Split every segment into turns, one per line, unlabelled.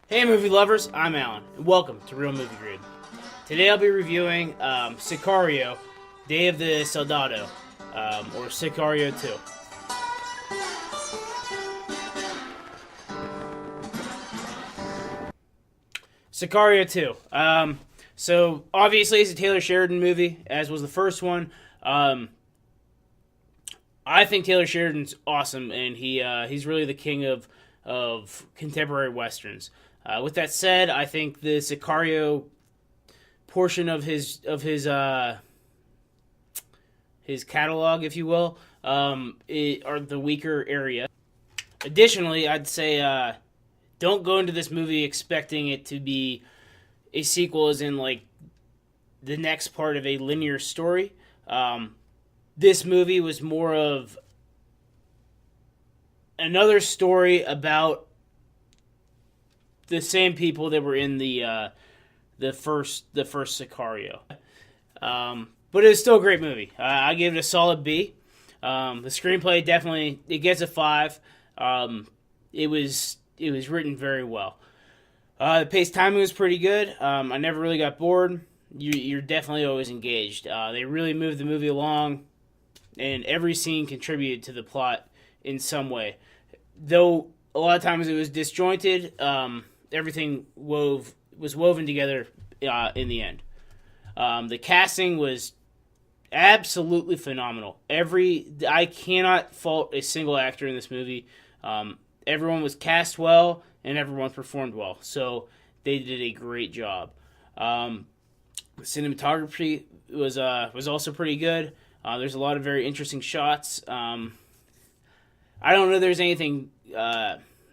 Hey movie lovers, I'm Alan, and welcome to Real Movie Grid. Today I'll be reviewing Sicario, Day of the Soldado, or Sicario 2. Sicario 2. So obviously it's a Taylor Sheridan movie, as was the first one. I think Taylor Sheridan's awesome, and he's really the king of contemporary westerns. With that said, I think the Sicario portion of his catalog, if you will, are the weaker area. Additionally, I'd say don't go into this movie expecting it to be a sequel, as in like the next part of a linear story. This movie was more of another story about the same people that were in the first Sicario. But it was still a great movie. I gave it a solid B. The screenplay definitely, it gets a 5. It was written very well. The pace timing was pretty good. I never really got bored. You're definitely always engaged. They really moved the movie along, and every scene contributed to the plot in some way. Though a lot of times it was disjointed, everything was woven together in the end. The casting was absolutely phenomenal. I cannot fault a single actor in this movie. Everyone was cast well, and everyone performed well. So they did a great job. The cinematography was also pretty good. There's a lot of very interesting shots. I don't know if there's anything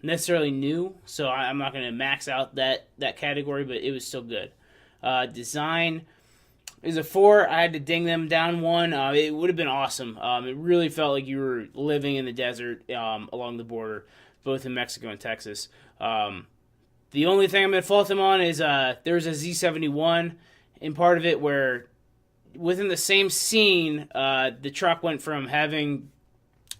necessarily new, so I'm not going to max out that category, but it was still good. Design is a 4. I had to ding them down 1. It would have been awesome. It really felt like you were living in the desert along the border, both in Mexico and Texas. The only thing I'm going to fault them on is there's a Z71 in part of it where within the same scene, the truck went from having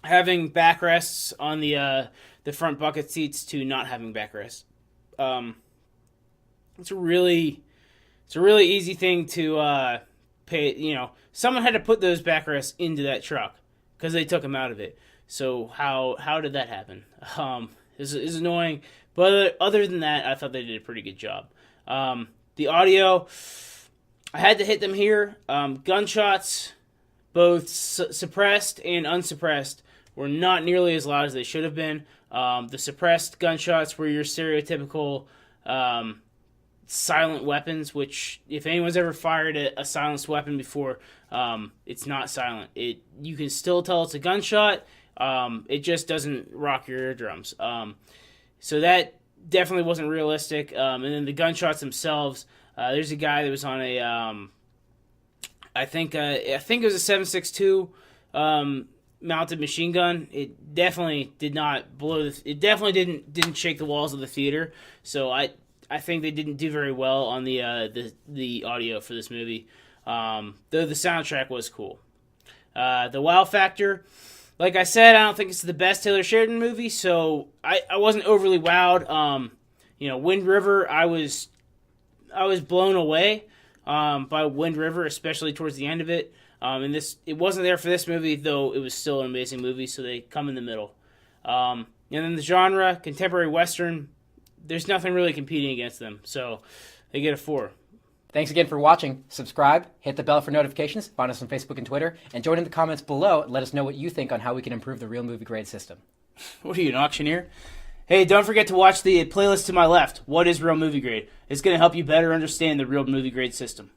backrests on the front bucket seats to not having backrests. It's a really easy thing to pay. Someone had to put those backrests into that truck because they took them out of it. So how did that happen? It's annoying, but other than that, I thought they did a pretty good job. The audio, I had to hit them here. Gunshots, both suppressed and unsuppressed, were not nearly as loud as they should have been. The suppressed gunshots were your stereotypical silent weapons, which if anyone's ever fired a silenced weapon before, it's not silent. You can still tell it's a gunshot. It just doesn't rock your eardrums. So that definitely wasn't realistic. And then the gunshots themselves, there's a guy that was on a, I think it was a 7.62 mounted machine gun. It definitely did not blow. It definitely didn't shake the walls of the theater. So I think they didn't do very well on the audio for this movie. Though the soundtrack was cool. The wow factor, like I said, I don't think it's the best Taylor Sheridan movie, so I wasn't overly wowed. Wind River, I was blown away by Wind River, especially towards the end of it. And it wasn't there for this movie, though it was still an amazing movie, so they come in the middle. And then the genre, contemporary western, there's nothing really competing against them, so they get a 4.
Thanks again for watching. Subscribe, hit the bell for notifications, find us on Facebook and Twitter, and join in the comments below and let us know what you think on how we can improve the Real Movie Grade system.
What are you, an auctioneer? Hey, don't forget to watch the playlist to my left, What is Real Movie Grade? It's going to help you better understand the Real Movie Grade system.